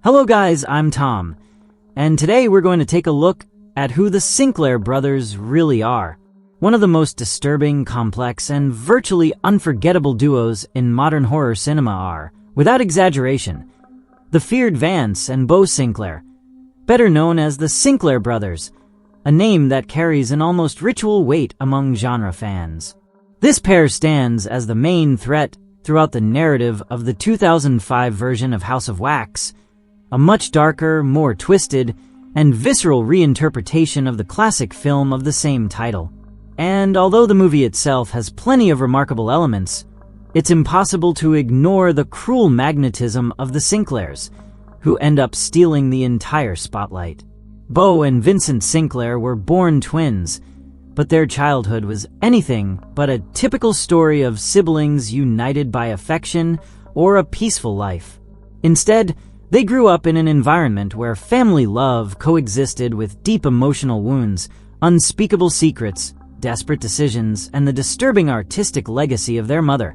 Hello guys, I'm Tom, and today we're going to take a look at who the Sinclair brothers really are. One of the most disturbing, complex, and virtually unforgettable duos in modern horror cinema are, without exaggeration, the feared Vance and Bo Sinclair, better known as the Sinclair brothers, a name that carries an almost ritual weight among genre fans. This pair stands as the main threat throughout the narrative of the 2005 version of House of Wax, a much darker, more twisted, and visceral reinterpretation of the classic film of the same title. And although the movie itself has plenty of remarkable elements, it's impossible to ignore the cruel magnetism of the Sinclairs, who end up stealing the entire spotlight. Bo and Vincent Sinclair were born twins, but their childhood was anything but a typical story of siblings united by affection or a peaceful life. Instead, they grew up in an environment where family love coexisted with deep emotional wounds, unspeakable secrets, desperate decisions, and the disturbing artistic legacy of their mother,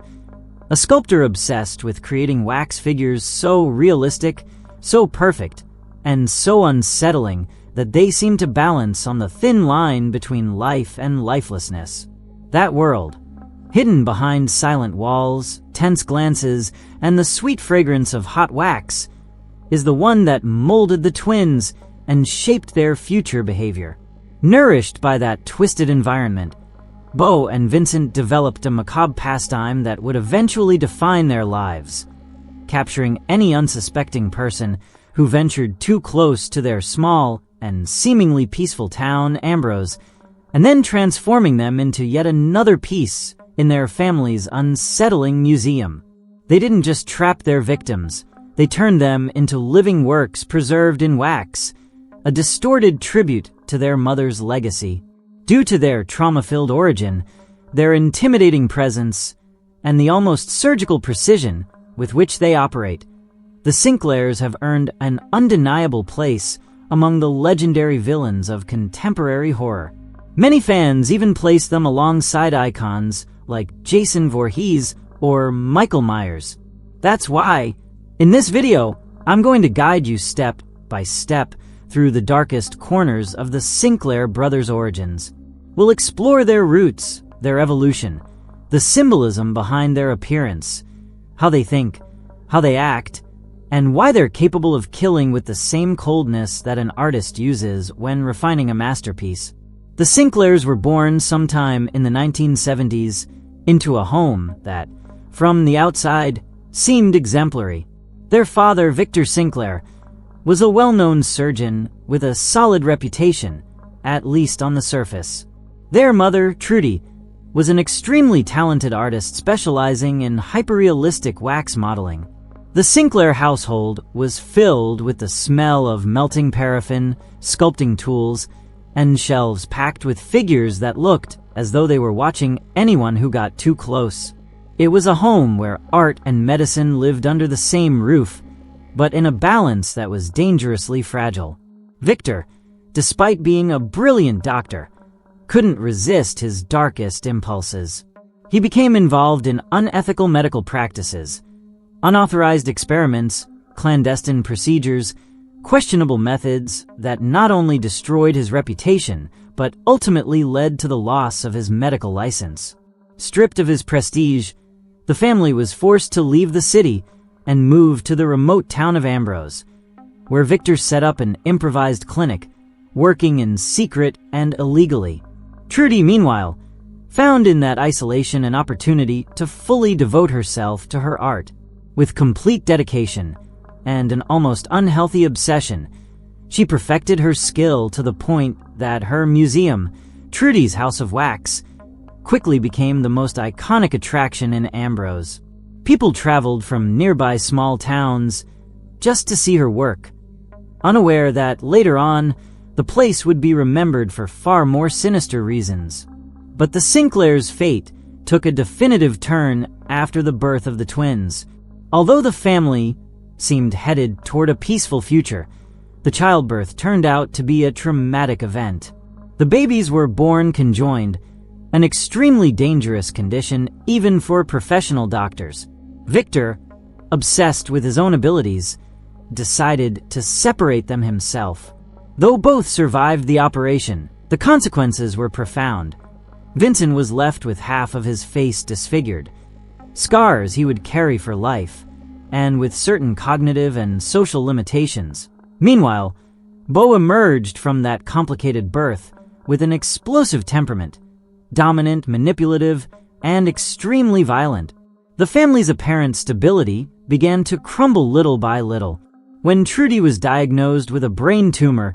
a sculptor obsessed with creating wax figures so realistic, so perfect, and so unsettling that they seem to balance on the thin line between life and lifelessness. That world, hidden behind silent walls, tense glances, and the sweet fragrance of hot wax, is the one that molded the twins and shaped their future behavior. Nourished by that twisted environment, Bo and Vincent developed a macabre pastime that would eventually define their lives, capturing any unsuspecting person who ventured too close to their small and seemingly peaceful town, Ambrose, and then transforming them into yet another piece in their family's unsettling museum. They didn't just trap their victims, they turned them into living works preserved in wax, a distorted tribute to their mother's legacy. Due to their trauma-filled origin, their intimidating presence, and the almost surgical precision with which they operate, the Sinclairs have earned an undeniable place among the legendary villains of contemporary horror. Many fans even place them alongside icons like Jason Voorhees or Michael Myers. That's why, in this video, I'm going to guide you step by step through the darkest corners of the Sinclair brothers' origins. We'll explore their roots, their evolution, the symbolism behind their appearance, how they think, how they act, and why they're capable of killing with the same coldness that an artist uses when refining a masterpiece. The Sinclairs were born sometime in the 1970s into a home that, from the outside, seemed exemplary. Their father, Victor Sinclair, was a well-known surgeon with a solid reputation, at least on the surface. Their mother, Trudy, was an extremely talented artist specializing in hyperrealistic wax modeling. The Sinclair household was filled with the smell of melting paraffin, sculpting tools, and shelves packed with figures that looked as though they were watching anyone who got too close. It was a home where art and medicine lived under the same roof, but in a balance that was dangerously fragile. Victor, despite being a brilliant doctor, couldn't resist his darkest impulses. He became involved in unethical medical practices, unauthorized experiments, clandestine procedures, questionable methods that not only destroyed his reputation, but ultimately led to the loss of his medical license. Stripped of his prestige, the family was forced to leave the city and move to the remote town of Ambrose, where Victor set up an improvised clinic, working in secret and illegally. Trudy, meanwhile, found in that isolation an opportunity to fully devote herself to her art. With complete dedication and an almost unhealthy obsession, she perfected her skill to the point that her museum, Trudy's House of Wax, quickly became the most iconic attraction in Ambrose. People traveled from nearby small towns just to see her work, unaware that later on, the place would be remembered for far more sinister reasons. But the Sinclairs' fate took a definitive turn after the birth of the twins. Although the family seemed headed toward a peaceful future, the childbirth turned out to be a traumatic event. The babies were born conjoined, an extremely dangerous condition even for professional doctors. Victor, obsessed with his own abilities, decided to separate them himself. Though both survived the operation, the consequences were profound. Vincent was left with half of his face disfigured, scars he would carry for life, and with certain cognitive and social limitations. Meanwhile, Bo emerged from that complicated birth with an explosive temperament, dominant, manipulative, and extremely violent. The family's apparent stability began to crumble little by little. When Trudy was diagnosed with a brain tumor,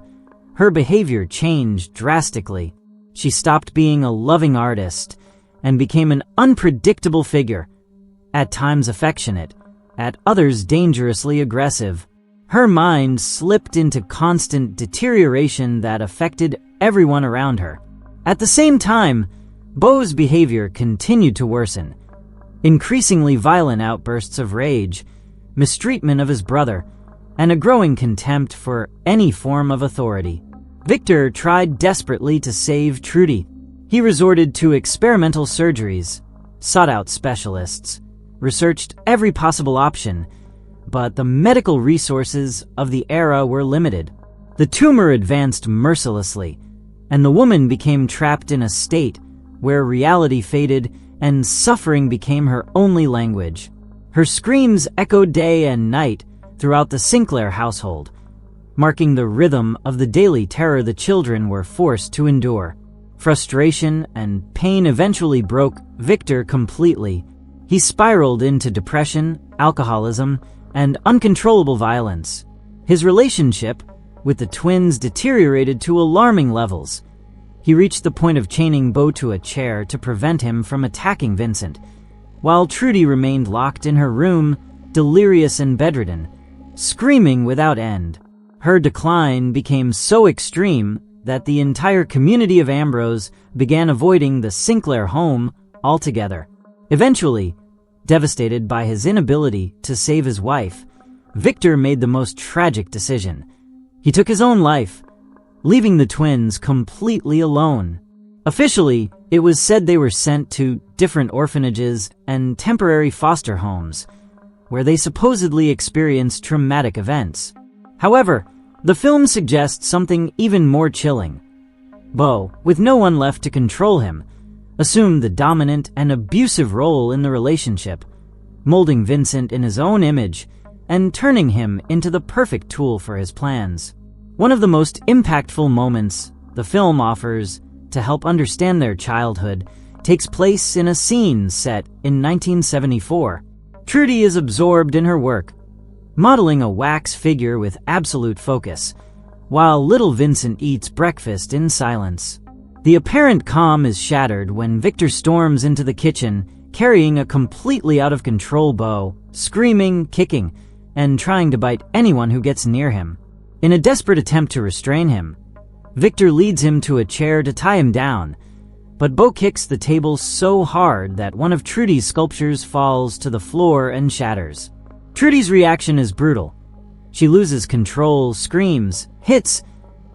her behavior changed drastically. She stopped being a loving artist and became an unpredictable figure, at times affectionate, at others dangerously aggressive. Her mind slipped into constant deterioration that affected everyone around her. At the same time, Bo's behavior continued to worsen. Increasingly violent outbursts of rage, mistreatment of his brother, and a growing contempt for any form of authority. Victor tried desperately to save Trudy. He resorted to experimental surgeries, sought out specialists, researched every possible option, but the medical resources of the era were limited. The tumor advanced mercilessly, and the woman became trapped in a state where reality faded and suffering became her only language. Her screams echoed day and night throughout the Sinclair household, marking the rhythm of the daily terror the children were forced to endure. Frustration and pain eventually broke Victor completely. He spiraled into depression, alcoholism, and uncontrollable violence. His relationship with the twins deteriorated to alarming levels. He reached the point of chaining Bo to a chair to prevent him from attacking Vincent, while Trudy remained locked in her room, delirious and bedridden, screaming without end. Her decline became so extreme that the entire community of Ambrose began avoiding the Sinclair home altogether. Eventually, devastated by his inability to save his wife, Victor made the most tragic decision. He took his own life, leaving the twins completely alone. Officially, it was said they were sent to different orphanages and temporary foster homes, where they supposedly experienced traumatic events. However, the film suggests something even more chilling. Bo, with no one left to control him, assumed the dominant and abusive role in the relationship, molding Vincent in his own image and turning him into the perfect tool for his plans. One of the most impactful moments the film offers to help understand their childhood takes place in a scene set in 1974. Trudy is absorbed in her work, modeling a wax figure with absolute focus, while little Vincent eats breakfast in silence. The apparent calm is shattered when Victor storms into the kitchen, carrying a completely out-of-control Bo, screaming, kicking, and trying to bite anyone who gets near him. In a desperate attempt to restrain him, Victor leads him to a chair to tie him down, but Bo kicks the table so hard that one of Trudy's sculptures falls to the floor and shatters. Trudy's reaction is brutal. She loses control, screams, hits,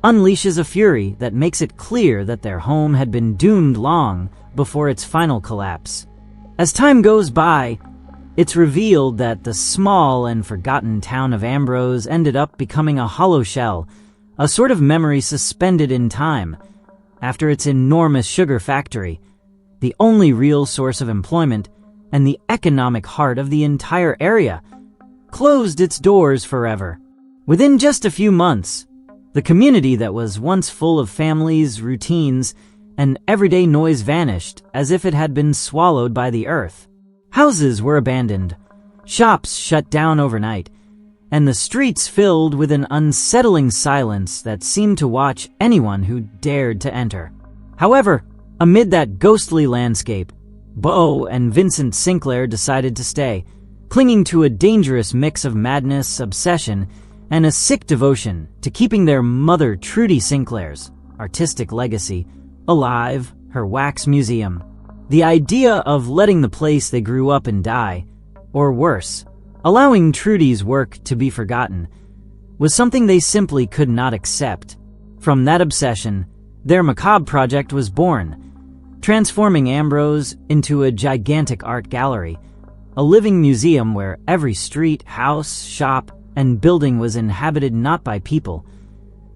unleashes a fury that makes it clear that their home had been doomed long before its final collapse. As time goes by, it's revealed that the small and forgotten town of Ambrose ended up becoming a hollow shell, a sort of memory suspended in time, after its enormous sugar factory, the only real source of employment and the economic heart of the entire area, closed its doors forever. Within just a few months, the community that was once full of families, routines, and everyday noise vanished as if it had been swallowed by the earth. Houses were abandoned, shops shut down overnight, and the streets filled with an unsettling silence that seemed to watch anyone who dared to enter. However, amid that ghostly landscape, Bo and Vincent Sinclair decided to stay, clinging to a dangerous mix of madness, obsession, and a sick devotion to keeping their mother Trudy Sinclair's artistic legacy alive, her wax museum. The idea of letting the place they grew up in die, or worse, allowing Trudy's work to be forgotten, was something they simply could not accept. From that obsession, their macabre project was born, transforming Ambrose into a gigantic art gallery, a living museum where every street, house, shop, and building was inhabited not by people,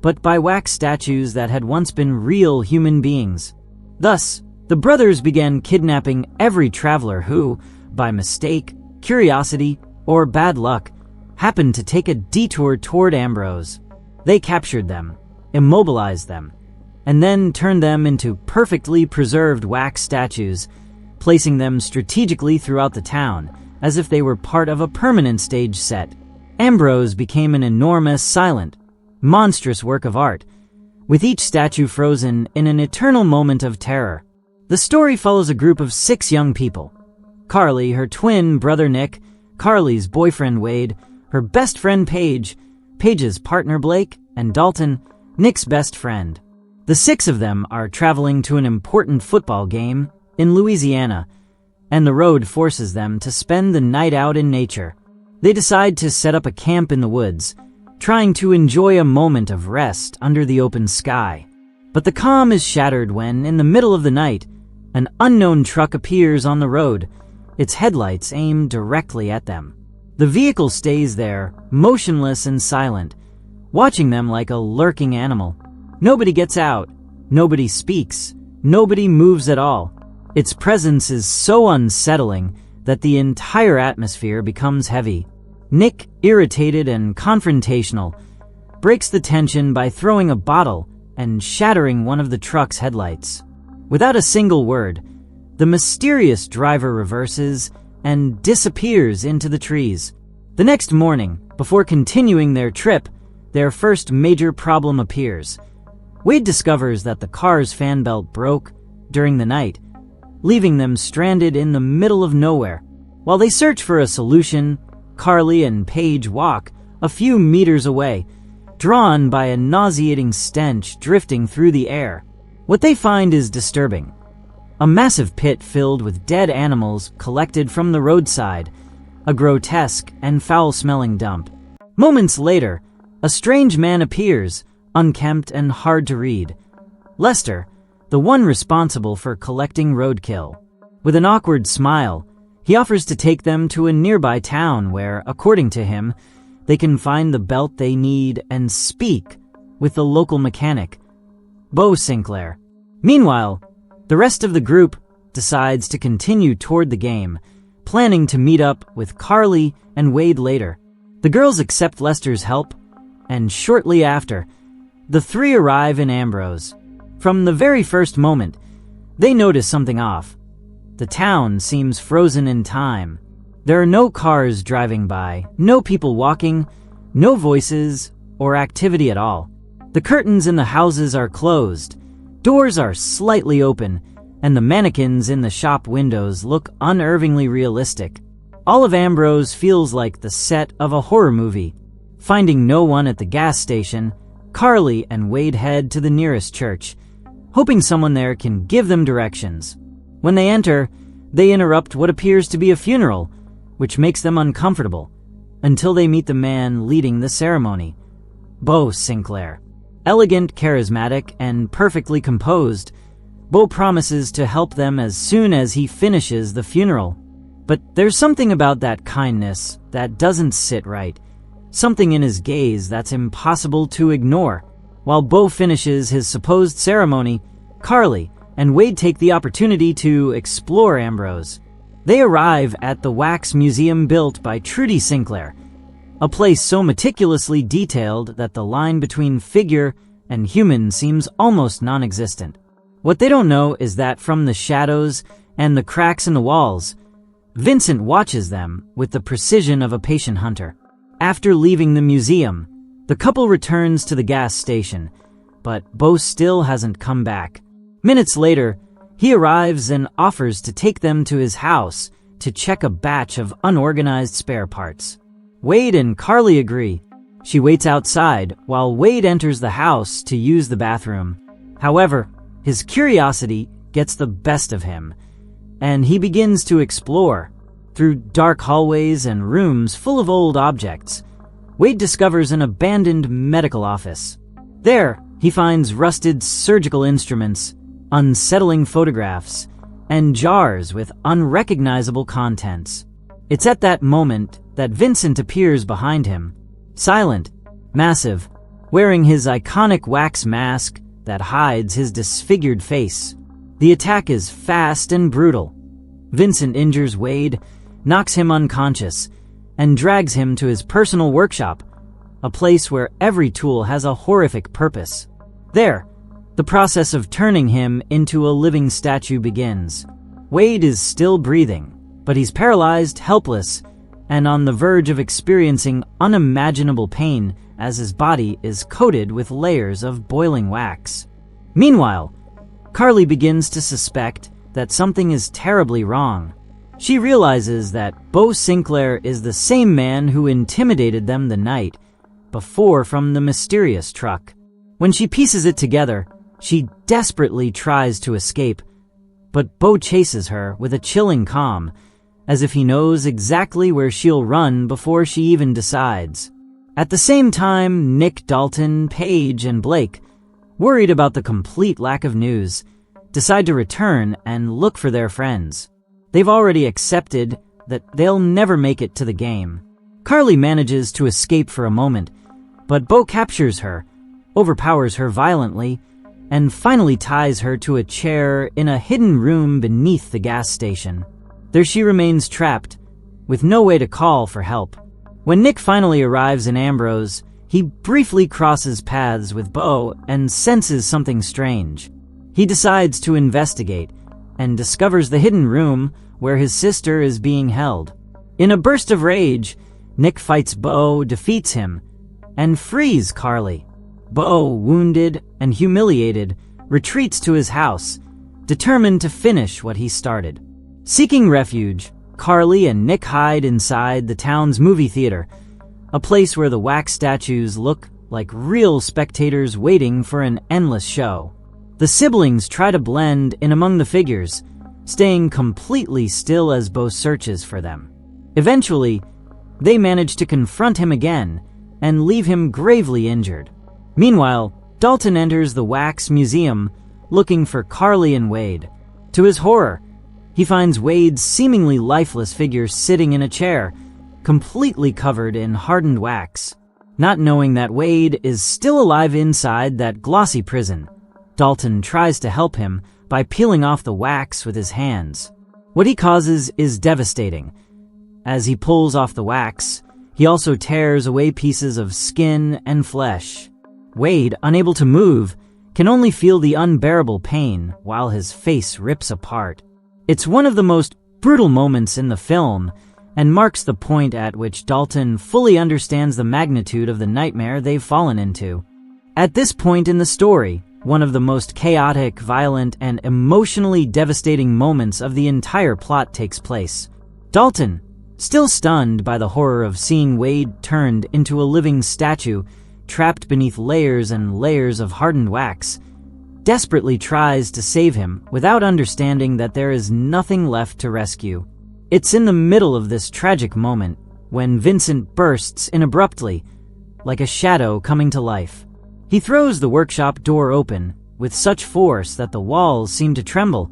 but by wax statues that had once been real human beings. Thus, the brothers began kidnapping every traveler who, by mistake, curiosity, or bad luck, happened to take a detour toward Ambrose. They captured them, immobilized them, and then turned them into perfectly preserved wax statues, placing them strategically throughout the town, as if they were part of a permanent stage set. Ambrose became an enormous, silent, monstrous work of art, with each statue frozen in an eternal moment of terror. The story follows a group of 6 young people: Carly, her twin brother Nick, Carly's boyfriend Wade, her best friend Paige, Paige's partner Blake, and Dalton, Nick's best friend. The 6 of them are traveling to an important football game in Louisiana, and the road forces them to spend the night out in nature. They decide to set up a camp in the woods, trying to enjoy a moment of rest under the open sky. But the calm is shattered when, in the middle of the night, an unknown truck appears on the road, its headlights aimed directly at them. The vehicle stays there, motionless and silent, watching them like a lurking animal. Nobody gets out, nobody speaks, nobody moves at all. Its presence is so unsettling that the entire atmosphere becomes heavy. Nick, irritated and confrontational, breaks the tension by throwing a bottle and shattering one of the truck's headlights. Without a single word, the mysterious driver reverses and disappears into the trees. The next morning, before continuing their trip, their first major problem appears. Wade discovers that the car's fan belt broke during the night, leaving them stranded in the middle of nowhere. While they search for a solution, Carly and Paige walk a few meters away, drawn by a nauseating stench drifting through the air. What they find is disturbing. A massive pit filled with dead animals collected from the roadside, a grotesque and foul-smelling dump. Moments later, a strange man appears, unkempt and hard to read. Lester, the one responsible for collecting roadkill. With an awkward smile, he offers to take them to a nearby town where, according to him, they can find the belt they need and speak with the local mechanic, Bo Sinclair. Meanwhile, the rest of the group decides to continue toward the game, planning to meet up with Carly and Wade later. The girls accept Lester's help, and shortly after, the 3 arrive in Ambrose. From the very first moment, they notice something off. The town seems frozen in time. There are no cars driving by, no people walking, no voices or activity at all. The curtains in the houses are closed, doors are slightly open, and the mannequins in the shop windows look unnervingly realistic. All of Ambrose feels like the set of a horror movie. Finding no one at the gas station, Carly and Wade head to the nearest church, hoping someone there can give them directions. When they enter, they interrupt what appears to be a funeral, which makes them uncomfortable, until they meet the man leading the ceremony, Bo Sinclair. Elegant, charismatic, and perfectly composed, Bo promises to help them as soon as he finishes the funeral. But there's something about that kindness that doesn't sit right, something in his gaze that's impossible to ignore. While Bo finishes his supposed ceremony, Carly and Wade take the opportunity to explore Ambrose. They arrive at the wax museum built by Trudy Sinclair, a place so meticulously detailed that the line between figure and human seems almost non-existent. What they don't know is that from the shadows and the cracks in the walls, Vincent watches them with the precision of a patient hunter. After leaving the museum, the couple returns to the gas station, but Bo still hasn't come back. Minutes later, he arrives and offers to take them to his house to check a batch of unorganized spare parts. Wade and Carly agree. She waits outside while Wade enters the house to use the bathroom. However, his curiosity gets the best of him, and he begins to explore. Through dark hallways and rooms full of old objects, Wade discovers an abandoned medical office. There, he finds rusted surgical instruments, unsettling photographs, and jars with unrecognizable contents. It's at that moment that Vincent appears behind him. Silent, massive, wearing his iconic wax mask that hides his disfigured face. The attack is fast and brutal. Vincent injures Wade, knocks him unconscious, and drags him to his personal workshop, a place where every tool has a horrific purpose. There, the process of turning him into a living statue begins. Wade is still breathing, but he's paralyzed, helpless, and on the verge of experiencing unimaginable pain as his body is coated with layers of boiling wax. Meanwhile, Carly begins to suspect that something is terribly wrong. She realizes that Bo Sinclair is the same man who intimidated them the night before from the mysterious truck. When she pieces it together, she desperately tries to escape, but Bo chases her with a chilling calm, as if he knows exactly where she'll run before she even decides. At the same time, Nick, Dalton, Paige, and Blake, worried about the complete lack of news, decide to return and look for their friends. They've already accepted that they'll never make it to the game. Carly manages to escape for a moment, but Bo captures her, overpowers her violently, and finally ties her to a chair in a hidden room beneath the gas station. There she remains trapped, with no way to call for help. When Nick finally arrives in Ambrose, he briefly crosses paths with Bo and senses something strange. He decides to investigate and discovers the hidden room where his sister is being held. In a burst of rage, Nick fights Bo, defeats him, and frees Carly. Bo, wounded and humiliated, retreats to his house, determined to finish what he started. Seeking refuge, Carly and Nick hide inside the town's movie theater, a place where the wax statues look like real spectators waiting for an endless show. The siblings try to blend in among the figures, staying completely still as Bo searches for them. Eventually, they manage to confront him again and leave him gravely injured. Meanwhile, Dalton enters the wax museum looking for Carly and Wade. To his horror, he finds Wade's seemingly lifeless figure sitting in a chair, completely covered in hardened wax. Not knowing that Wade is still alive inside that glossy prison, Dalton tries to help him by peeling off the wax with his hands. What he causes is devastating. As he pulls off the wax, he also tears away pieces of skin and flesh. Wade, unable to move, can only feel the unbearable pain while his face rips apart. It's one of the most brutal moments in the film and marks the point at which Dalton fully understands the magnitude of the nightmare they've fallen into. At this point in the story, one of the most chaotic, violent, and emotionally devastating moments of the entire plot takes place. Dalton, still stunned by the horror of seeing Wade turned into a living statue trapped beneath layers and layers of hardened wax, desperately tries to save him without understanding that there is nothing left to rescue. It's in the middle of this tragic moment when Vincent bursts in abruptly, like a shadow coming to life. He throws the workshop door open with such force that the walls seem to tremble,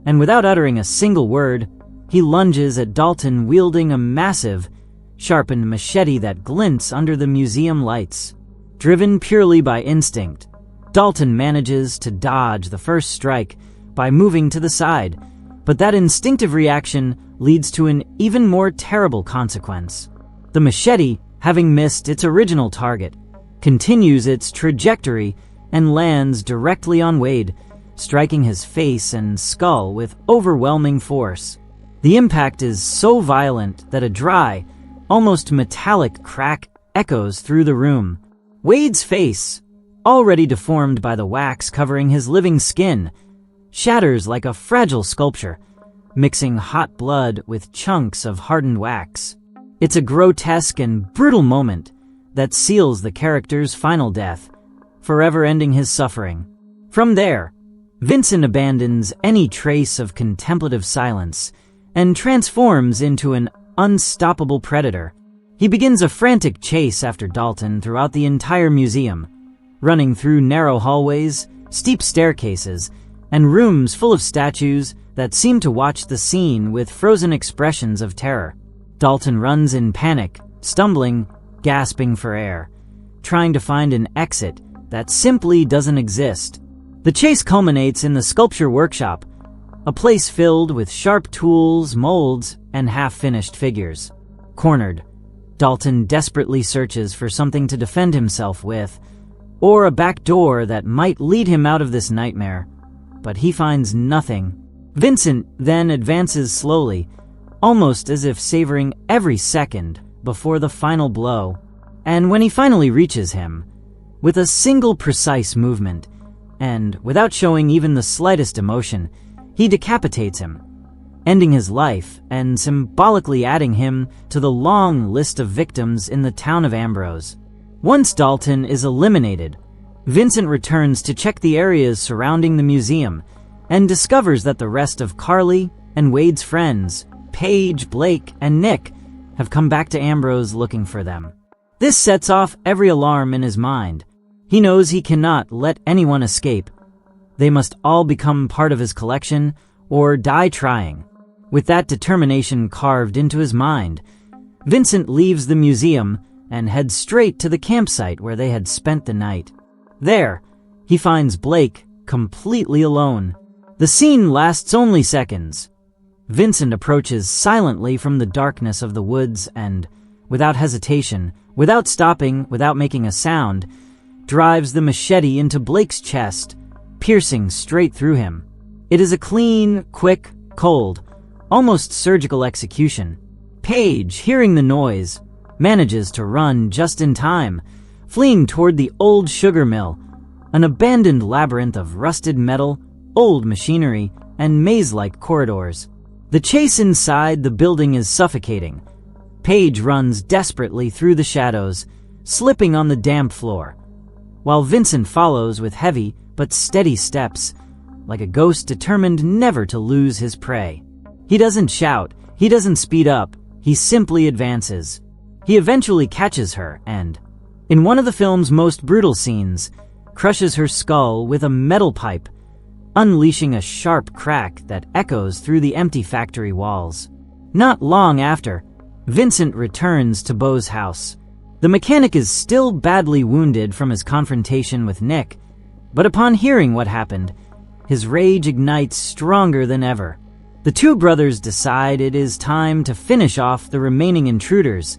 and without uttering a single word, he lunges at Dalton wielding a massive, sharpened machete that glints under the museum lights. Driven purely by instinct, Dalton manages to dodge the first strike by moving to the side, but that instinctive reaction leads to an even more terrible consequence. The machete, having missed its original target, continues its trajectory and lands directly on Wade, striking his face and skull with overwhelming force. The impact is so violent that a dry, almost metallic crack echoes through the room. Wade's face, already deformed by the wax covering his living skin, shatters like a fragile sculpture, mixing hot blood with chunks of hardened wax. It's a grotesque and brutal moment that seals the character's final death, forever ending his suffering. From there, Vincent abandons any trace of contemplative silence and transforms into an unstoppable predator. He begins a frantic chase after Dalton throughout the entire museum, running through narrow hallways, steep staircases, and rooms full of statues that seem to watch the scene with frozen expressions of terror. Dalton runs in panic, stumbling, gasping for air, trying to find an exit that simply doesn't exist. The chase culminates in the sculpture workshop, a place filled with sharp tools, molds, and half-finished figures. Cornered, Dalton desperately searches for something to defend himself with, or a back door that might lead him out of this nightmare, but he finds nothing. Vincent then advances slowly, almost as if savoring every second before the final blow. And when he finally reaches him, with a single precise movement, and without showing even the slightest emotion, he decapitates him, ending his life and symbolically adding him to the long list of victims in the town of Ambrose. Once Dalton is eliminated, Vincent returns to check the areas surrounding the museum and discovers that the rest of Carly and Wade's friends, Paige, Blake, and Nick, have come back to Ambrose looking for them. This sets off every alarm in his mind. He knows he cannot let anyone escape. They must all become part of his collection or die trying. With that determination carved into his mind, Vincent leaves the museum and heads straight to the campsite where they had spent the night. There, he finds Blake completely alone. The scene lasts only seconds. Vincent approaches silently from the darkness of the woods and, without hesitation, without stopping, without making a sound, drives the machete into Blake's chest, piercing straight through him. It is a clean, quick, cold, almost surgical execution. Paige, hearing the noise, manages to run just in time, fleeing toward the old sugar mill, an abandoned labyrinth of rusted metal, old machinery, and maze-like corridors. The chase inside the building is suffocating. Paige runs desperately through the shadows, slipping on the damp floor, while Vincent follows with heavy but steady steps, like a ghost determined never to lose his prey. He doesn't shout, he doesn't speed up, he simply advances. He eventually catches her and, in one of the film's most brutal scenes, crushes her skull with a metal pipe, unleashing a sharp crack that echoes through the empty factory walls. Not long after, Vincent returns to Bo's house. The mechanic is still badly wounded from his confrontation with Nick, but upon hearing what happened, his rage ignites stronger than ever. The two brothers decide it is time to finish off the remaining intruders,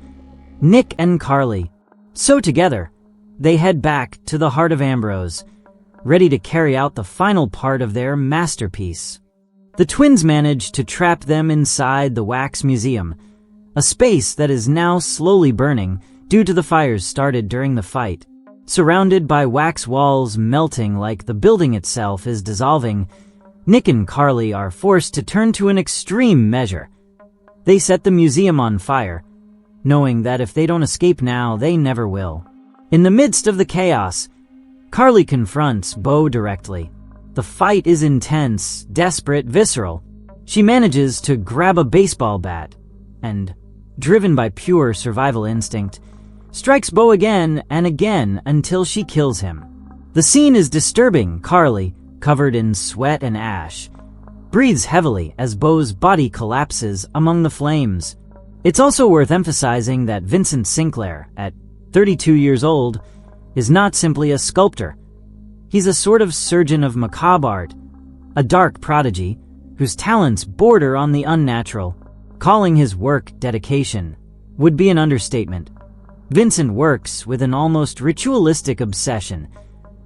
Nick and Carly. So together, they head back to the heart of Ambrose, ready to carry out the final part of their masterpiece. The twins manage to trap them inside the wax museum, a space that is now slowly burning due to the fires started during the fight. Surrounded by wax walls melting like the building itself is dissolving, Nick and Carly are forced to turn to an extreme measure. They set the museum on fire, knowing that if they don't escape now, they never will. In the midst of the chaos, Carly confronts Bo directly. The fight is intense, desperate, visceral. She manages to grab a baseball bat and, driven by pure survival instinct, strikes Bo again and again until she kills him. The scene is disturbing. Carly, covered in sweat and ash, breathes heavily as Bo's body collapses among the flames. It's also worth emphasizing that Vincent Sinclair, at 32 years old, is not simply a sculptor. He's a sort of surgeon of macabre art, a dark prodigy whose talents border on the unnatural. Calling his work dedication would be an understatement. Vincent works with an almost ritualistic obsession,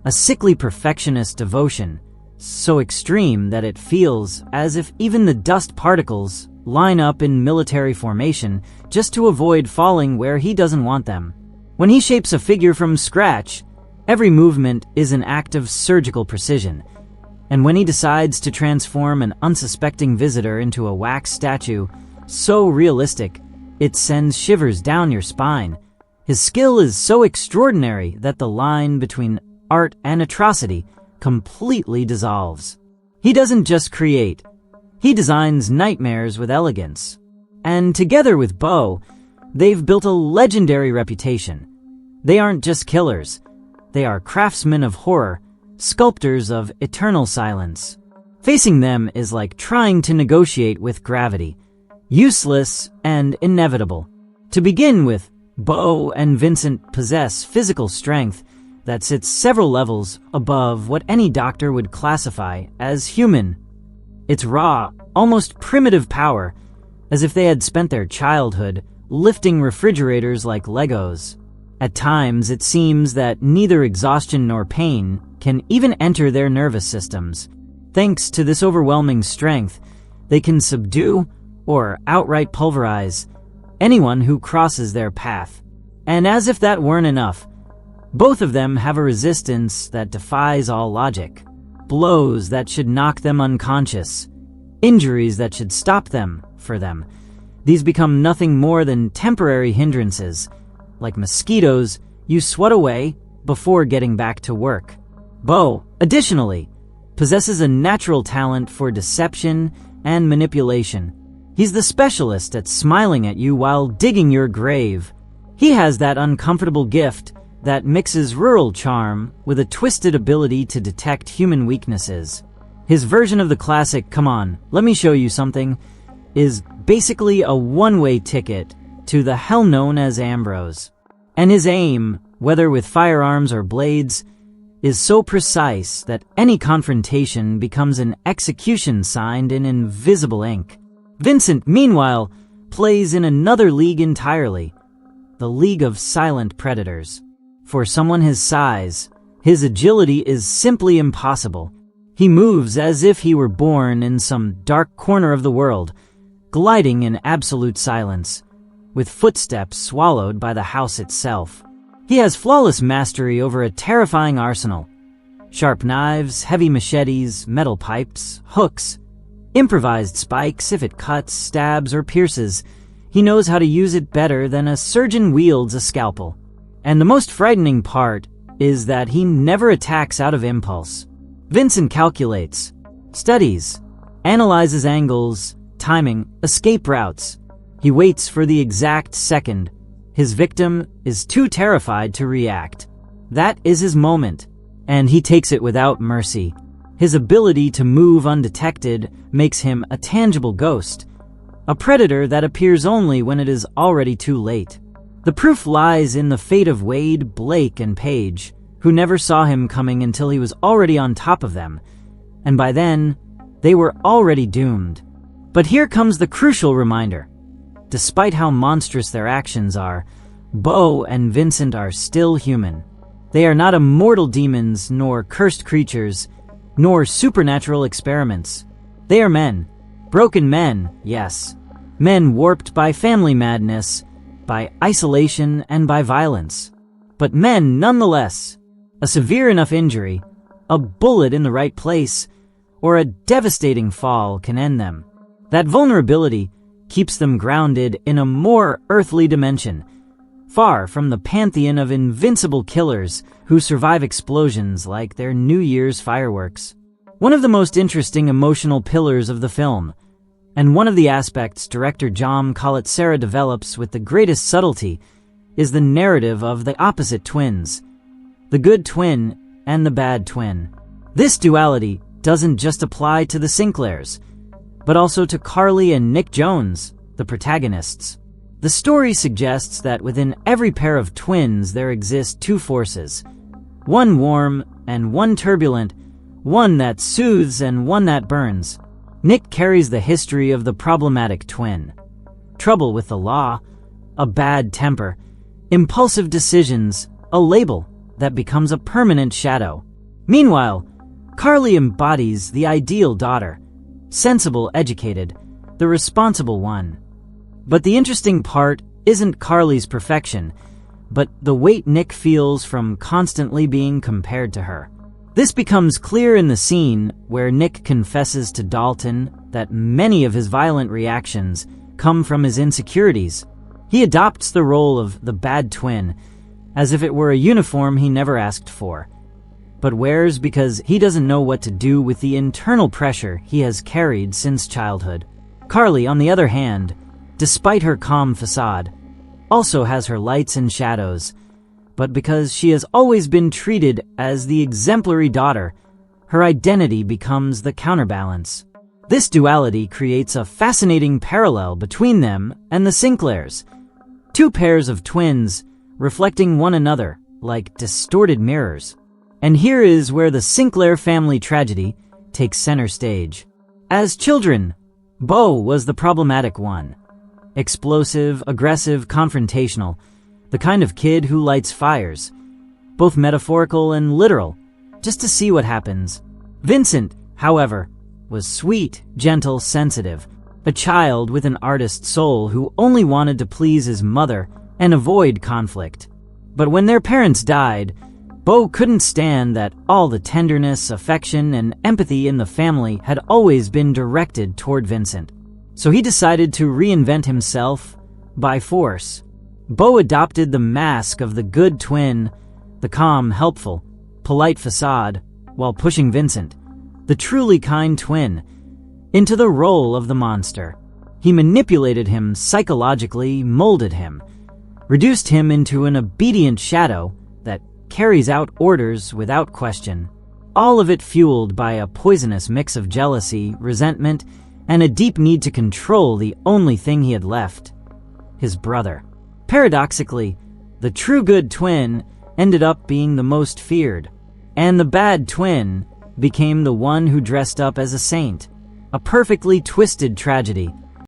a sickly perfectionist devotion, so extreme that it feels as if even the dust particles line up in military formation just to avoid falling where he doesn't want them. When he shapes a figure from scratch, every movement is an act of surgical precision, and when he decides to transform an unsuspecting visitor into a wax statue so realistic it sends shivers down your spine, his skill is so extraordinary that the line between art and atrocity completely dissolves. He doesn't just create, he designs nightmares with elegance. And together with Bo, they've built a legendary reputation. They aren't just killers, they are craftsmen of horror, sculptors of eternal silence. Facing them is like trying to negotiate with gravity, useless and inevitable. To begin with, Bo and Vincent possess physical strength that sits several levels above what any doctor would classify as human. It's raw, almost primitive power, as if they had spent their childhood lifting refrigerators like Legos. At times, it seems that neither exhaustion nor pain can even enter their nervous systems. Thanks to this overwhelming strength, they can subdue or outright pulverize anyone who crosses their path. And as if that weren't enough, both of them have a resistance that defies all logic. Blows that should knock them unconscious. Injuries that should stop them, for them. These become nothing more than temporary hindrances. Like mosquitoes, you swat away before getting back to work. Bo, additionally, possesses a natural talent for deception and manipulation. He's the specialist at smiling at you while digging your grave. He has that uncomfortable gift that mixes rural charm with a twisted ability to detect human weaknesses. His version of the classic "come on, let me show you something" is basically a one-way ticket to the hell known as Ambrose. And his aim, whether with firearms or blades, is so precise that any confrontation becomes an execution signed in invisible ink. Vincent, meanwhile, plays in another league entirely, the League of Silent Predators. For someone his size, his agility is simply impossible. He moves as if he were born in some dark corner of the world, gliding in absolute silence, with footsteps swallowed by the house itself. He has flawless mastery over a terrifying arsenal. Sharp knives, heavy machetes, metal pipes, hooks, improvised spikes if it cuts, stabs, or pierces. He knows how to use it better than a surgeon wields a scalpel. And the most frightening part is that he never attacks out of impulse. Vincent calculates, studies, analyzes angles, timing, escape routes. He waits for the exact second. His victim is too terrified to react. That is his moment, and he takes it without mercy. His ability to move undetected makes him a tangible ghost, a predator that appears only when it is already too late. The proof lies in the fate of Wade, Blake, and Paige, who never saw him coming until he was already on top of them, and by then, they were already doomed. But here comes the crucial reminder. Despite how monstrous their actions are, Bo and Vincent are still human. They are not immortal demons, nor cursed creatures, nor supernatural experiments. They are men. Broken men, yes. Men warped by family madness, by isolation, and by violence. But men nonetheless. A severe enough injury, a bullet in the right place, or a devastating fall can end them. That vulnerability keeps them grounded in a more earthly dimension, far from the pantheon of invincible killers who survive explosions like their New Year's fireworks. One of the most interesting emotional pillars of the film, and one of the aspects director John Collatsera develops with the greatest subtlety, is the narrative of the opposite twins, the good twin and the bad twin. This duality doesn't just apply to the Sinclairs, but also to Carly and Nick Jones, the protagonists. The story suggests that within every pair of twins there exist two forces, one warm and one turbulent, one that soothes and one that burns. Nick carries the history of the problematic twin. Trouble with the law, a bad temper, impulsive decisions, a label that becomes a permanent shadow. Meanwhile, Carly embodies the ideal daughter, sensible, educated, the responsible one. But the interesting part isn't Carly's perfection, but the weight Nick feels from constantly being compared to her. This becomes clear in the scene where Nick confesses to Dalton that many of his violent reactions come from his insecurities. He adopts the role of the bad twin, as if it were a uniform he never asked for, but wears because he doesn't know what to do with the internal pressure he has carried since childhood. Carly, on the other hand, despite her calm facade, also has her lights and shadows, but because she has always been treated as the exemplary daughter, her identity becomes the counterbalance. This duality creates a fascinating parallel between them and the Sinclairs. Two pairs of twins reflecting one another like distorted mirrors. And here is where the Sinclair family tragedy takes center stage. As children, Bo was the problematic one. Explosive, aggressive, confrontational, the kind of kid who lights fires, both metaphorical and literal, just to see what happens. Vincent, however, was sweet, gentle, sensitive, a child with an artist's soul who only wanted to please his mother and avoid conflict. But when their parents died, Bo couldn't stand that all the tenderness, affection, and empathy in the family had always been directed toward Vincent. So he decided to reinvent himself by force. Bo adopted the mask of the good twin, the calm, helpful, polite facade, while pushing Vincent, the truly kind twin, into the role of the monster. He manipulated him psychologically, molded him, reduced him into an obedient shadow that carries out orders without question. All of it fueled by a poisonous mix of jealousy, resentment, and a deep need to control the only thing he had left, his brother. Paradoxically, the true good twin ended up being the most feared, and the bad twin became the one who dressed up as a saint. A perfectly twisted tragedy